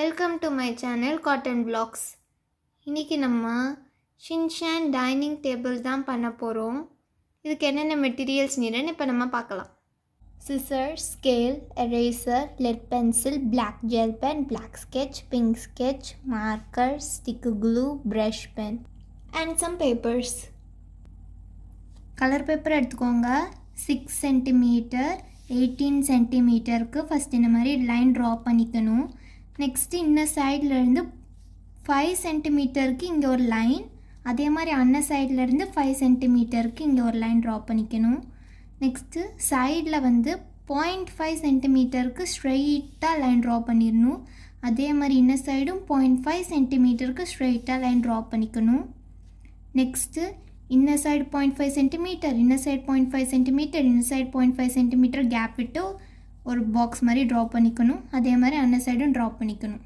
Welcome to my channel cotton blocks. இன்றைக்கி நம்ம Shinchan dining table தான் பண்ண போகிறோம். இதுக்கு என்னென்ன மெட்டீரியல்ஸ் நீடுன்னு இப்போ நம்ம பார்க்கலாம். Scissor, scale, eraser, lead pencil, black gel pen, black sketch, pink sketch, marker, stick glue, brush pen and some papers. Colour paper எடுத்துக்கோங்க. 6 சென்டிமீட்டர் 18 சென்டிமீட்டருக்கு ஃபஸ்ட் இந்த மாதிரி லைன் ட்ரா பண்ணிக்கணும். நெக்ஸ்ட்டு இந்த சைட்லேருந்து 5 சென்டிமீட்டருக்கு இங்கே ஒரு லைன், அதே மாதிரி அன்ன சைட்லேருந்து 5 சென்டிமீட்டருக்கு இங்கே ஒரு லைன் ட்ரா பண்ணிக்கணும். நெக்ஸ்ட்டு சைடில் 0.5 சென்டிமீட்டருக்கு ஸ்ட்ரெயிட்டாக லைன் ட்ரா பண்ணிடணும். அதே மாதிரி இன்ன சைடும் 0.5 சென்டிமீட்டருக்கு ஸ்ட்ரெயிட்டாக லைன் ட்ரா பண்ணிக்கணும். நெக்ஸ்ட்டு இன்ன சைடு 0.5 சென்டிமீட்டர், இன்ன சைடு 0.5 சென்டிமீட்டர், இன்ன சைடு 0.5 சென்டிமீட்டர் கேப் விட்டு ஒரு பாக்ஸ் மாதிரி ட்ரா பண்ணிக்கணும். அதே மாதிரி அன்ன சைடும் ட்ரா பண்ணிக்கணும்.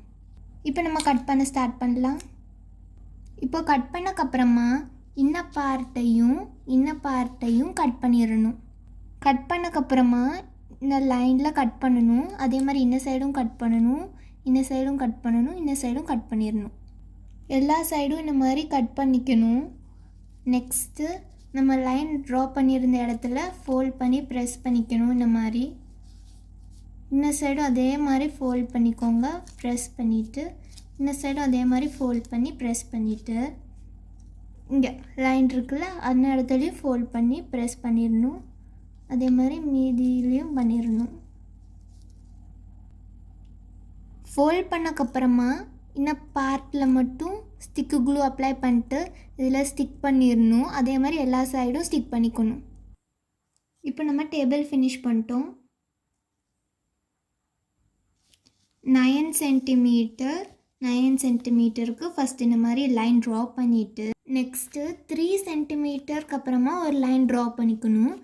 இப்போ நம்ம கட் பண்ண ஸ்டார்ட் பண்ணலாம். இப்போ கட் பண்ணக்கப்புறமா இன்ன பார்ட்டையும் கட் பண்ணிடணும். கட் பண்ணக்கப்புறமா இந்த லைனில் கட் பண்ணணும். அதே மாதிரி இன்ன சைடும் கட் பண்ணணும், இன்ன சைடும் கட் பண்ணணும், இன்ன சைடும் கட் பண்ணிடணும். எல்லா சைடும் இந்த மாதிரி கட் பண்ணிக்கணும். நெக்ஸ்ட்டு நம்ம லைன் ட்ரா பண்ணியிருந்த இடத்துல ஃபோல்ட் பண்ணி ப்ரெஸ் பண்ணிக்கணும். இந்த மாதிரி இந்த சைடும் அதே மாதிரி ஃபோல்ட் பண்ணிக்கோங்க, ப்ரெஸ் பண்ணிவிட்டு இந்த சைடும் அதே மாதிரி ஃபோல்ட் பண்ணி ப்ரெஸ் பண்ணிவிட்டு இங்கே லைன் இருக்குல்ல அந்த இடத்துலையும் ஃபோல்ட் பண்ணி ப்ரெஸ் பண்ணிடணும். அதே மாதிரி மீதியிலையும் பண்ணிடணும். ஃபோல்ட் பண்ணக்கப்புறமா இன்னும் பார்ட்டில் மட்டும் ஸ்டிக்கு க்ளூ அப்ளை பண்ணிட்டு இதில் ஸ்டிக் பண்ணிடணும். அதே மாதிரி எல்லா சைடும் ஸ்டிக் பண்ணிக்கணும். இப்போ நம்ம டேபிள் ஃபினிஷ் பண்ணிட்டோம். 9 சென்டிமீட்டருக்கு ஃபஸ்ட் இந்த மாதிரி லைன் ட்ரா பண்ணிவிட்டு நெக்ஸ்ட்டு 3 சென்டிமீட்டருக்கு அப்புறமா ஒரு லைன் ட்ரா பண்ணிக்கணும்.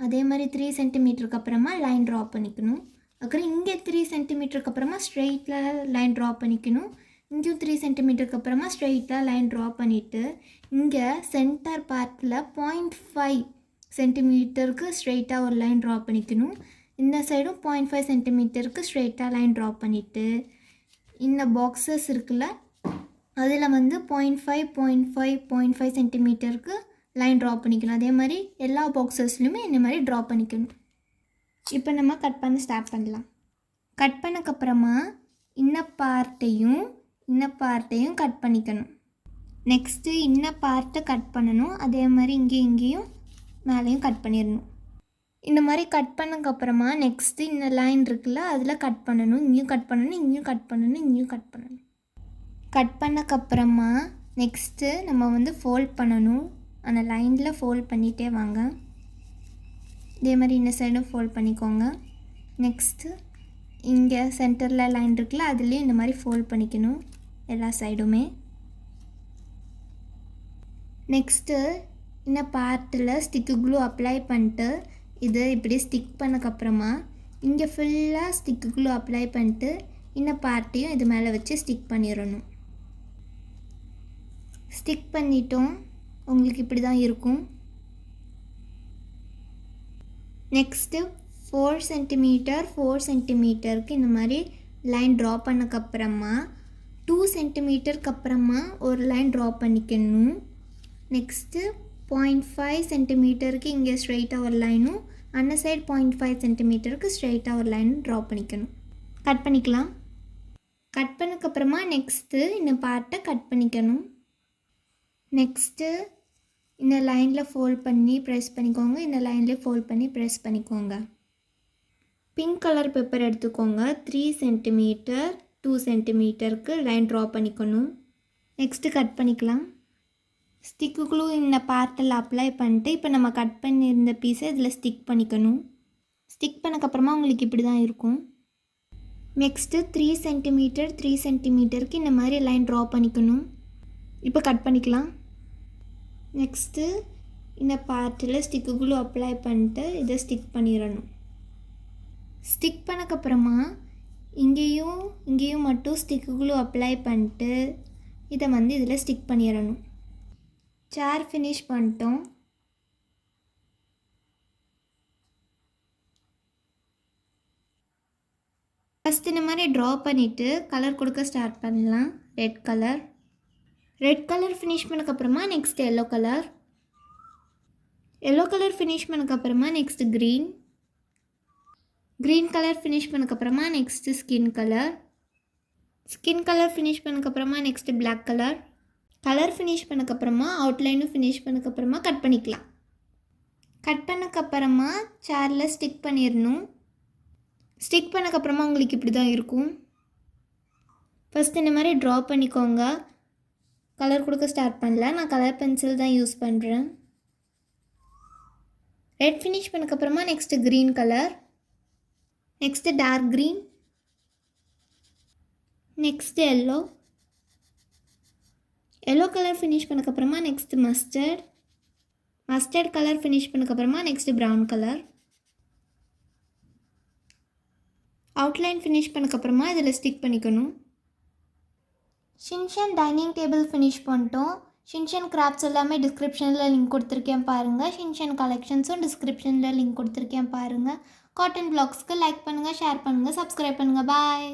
அதே மாதிரி 3 சென்டிமீட்டருக்கு அப்புறமா லைன் ட்ரா பண்ணிக்கணும். அப்புறம் இங்கே 3 சென்டிமீட்டருக்கு அப்புறமா ஸ்ட்ரெயிட்டில் லைன் ட்ரா பண்ணிக்கணும். இங்கேயும் 3 சென்டிமீட்டருக்கு அப்புறமா ஸ்ட்ரெயிட்டாக லைன் ட்ரா பண்ணிவிட்டு இங்கே சென்டர் பார்ட்டில் 0.5 சென்டிமீட்டருக்கு ஸ்ட்ரெயிட்டாக ஒரு லைன் ட்ரா பண்ணிக்கணும். இந்த சைடும் 0.5 சென்டிமீட்டருக்கு ஸ்ட்ரெயிட்டாக லைன் ட்ரா பண்ணிவிட்டு இந்த பாக்ஸஸ் இருக்குல்ல அதில் 0.5 சென்டிமீட்டருக்கு லைன் ட்ரா பண்ணிக்கணும். அதே மாதிரி எல்லா பாக்ஸஸ்லையுமே இந்த மாதிரி ட்ரா பண்ணிக்கணும். இப்போ நம்ம கட் பண்ண ஸ்டார்ட் பண்ணலாம். கட் பண்ணக்கப்புறமா இன்ன பார்ட்டையும் கட் பண்ணிக்கணும். நெக்ஸ்ட்டு இன்ன பார்ட்டை கட் பண்ணணும். அதே மாதிரி இங்கேயும் மேலேயும் கட் பண்ணிடணும். இந்த மாதிரி கட் பண்ணக்கப்புறமா நெக்ஸ்ட்டு இந்த லைன் இருக்குல்ல அதில் கட் பண்ணணும். இங்கேயும் கட் பண்ணணும், இங்கேயும் கட் பண்ணணும், இங்கேயும் கட் பண்ணணும். கட் பண்ணக்கப்புறமா நெக்ஸ்ட்டு நம்ம ஃபோல்ட் பண்ணணும். அந்த லைனில் ஃபோல்ட் பண்ணிகிட்டே வாங்க. இதே மாதிரி இந்த சைடும் ஃபோல்ட் பண்ணிக்கோங்க. நெக்ஸ்ட்டு இங்கே சென்டரில் லைன் இருக்குல்ல அதுலேயும் இந்த மாதிரி ஃபோல்ட் பண்ணிக்கணும் எல்லா சைடுமே. நெக்ஸ்ட்டு இந்த பார்ட்டில் ஸ்டிக்கு க்ளூ அப்ளை பண்ணிட்டு இது இப்படி ஸ்டிக் பண்ணக்கப்புறமா இங்கே ஃபுல்லாக ஸ்டிக்கு க்ளூ அப்ளை பண்ணிட்டு இந்த பார்ட்டையும் இது மேலே வச்சு ஸ்டிக் பண்ணிடணும். ஸ்டிக் பண்ணிட்டோம். உங்களுக்கு இப்படி தான் இருக்கும். நெக்ஸ்ட்டு 4 சென்டிமீட்டருக்கு இந்த மாதிரி லைன் ட்ரா பண்ணக்கப்புறமா 2 சென்டிமீட்டருக்கு அப்புறமா ஒரு லைன் ட்ரா பண்ணிக்கணும். நெக்ஸ்ட்டு 0.5 சென்டிமீட்டருக்கு இங்கே ஸ்ட்ரெயிட்டாக ஒரு லைனும் அன்ன சைடு 0.5 சென்டிமீட்டருக்கு ஸ்ட்ரெயிட்டாக ஒரு லைனும் ட்ரா பண்ணிக்கணும். கட் பண்ணிக்கலாம். கட் பண்ணக்கப்புறமா நெக்ஸ்ட்டு இந்த பார்ட்டை கட் பண்ணிக்கணும். நெக்ஸ்ட்டு இந்த லைனில் ஃபோல்ட் பண்ணி ப்ரெஸ் பண்ணிக்கோங்க. இந்த லைன்லேயே ஃபோல்ட் பண்ணி ப்ரெஸ் பண்ணிக்கோங்க. பிங்க் கலர் பேப்பர் எடுத்துக்கோங்க. 3 சென்டிமீட்டர் 2 சென்டிமீட்டருக்கு லைன் ட்ரா பண்ணிக்கணும். நெக்ஸ்ட்டு கட் பண்ணிக்கலாம். ஸ்டிக்கு க்ளூ இந்த பார்ட்டில் அப்ளை பண்ணிட்டு இப்போ நம்ம கட் பண்ணியிருந்த பீஸை இதில் ஸ்டிக் பண்ணிக்கணும். ஸ்டிக் பண்ணக்கப்புறமா உங்களுக்கு இப்படி தான் இருக்கும். நெக்ஸ்ட்டு 3 சென்டிமீட்டருக்கு இந்த மாதிரி லைன் ட்ரா பண்ணிக்கணும். இப்போ கட் பண்ணிக்கலாம். நெக்ஸ்ட்டு இந்த பார்ட்டில் ஸ்டிக்கு க்ளூ அப்ளை பண்ணிட்டு இதை ஸ்டிக் பண்ணிடணும். ஸ்டிக் பண்ணக்கப்புறமா இங்கேயும் மட்டும் ஸ்டிக்கு க்ளூ அப்ளை பண்ணிட்டு இதை இதில் ஸ்டிக் பண்ணிடணும். சேர் ஃபினிஷ் பண்ணிட்டோம். ஃபஸ்ட் இந்த மாதிரி ட்ரா பண்ணிவிட்டு கலர் கொடுக்க ஸ்டார்ட் பண்ணலாம். ரெட் கலர் ஃபினிஷ் பண்ணக்கப்புறமா நெக்ஸ்ட் எல்லோ கலர் ஃபினிஷ் பண்ணக்கப்புறமா நெக்ஸ்ட் க்ரீன் கலர் ஃபினிஷ் பண்ணக்கப்புறமா நெக்ஸ்ட் ஸ்கின் கலர் ஃபினிஷ் பண்ணக்கப்புறமா நெக்ஸ்ட் பிளாக் கலர் ஃபினிஷ் பண்ணக்கப்புறமா அவுட்லைனும் ஃபினிஷ் பண்ணக்கப்புறமா கட் பண்ணிக்கலாம். கட் பண்ணக்கப்புறமா சேரில் ஸ்டிக் பண்ணிடணும். ஸ்டிக் பண்ணக்கப்புறமா உங்களுக்கு இப்படி தான் இருக்கும். ஃபஸ்ட் இந்த மாதிரி ட்ரா பண்ணிக்கோங்க. கலர் கொடுக்க ஸ்டார்ட் பண்ணல. நான் கலர் பென்சில் தான் யூஸ் பண்ணுறேன். ரெட் ஃபினிஷ் பண்ணக்கப்புறமா next green colour, next dark green, next yellow colour finish பண்ணக்கப்புறமா நெக்ஸ்ட்டு மஸ்டர்ட் கலர் ஃபினிஷ் பண்ணக்கப்புறமா next brown colour, outline finish பண்ணக்கப்புறமா இதில் ஸ்டிக் பண்ணிக்கணும். ஷின்ஷன் டைனிங் டேபிள் ஃபினிஷ் பண்ணிட்டோம். ஷின்ஷன் கிராஃப்ட்ஸ் எல்லாமே டிஸ்கிரிப்ஷனில் லிங்க் கொடுத்துருக்கேன் பாருங்கள். ஷின்ஷன் கலெக்ஷன்ஸும் டிஸ்கிரிப்ஷனில் லிங்க் கொடுத்துருக்கேன் பாருங்கள். காட்டன் பிளாக்ஸ்க்கு லைக் பண்ணுங்கள், ஷேர் பண்ணுங்கள், சப்ஸ்கிரைப் பண்ணுங்கள். பாய்.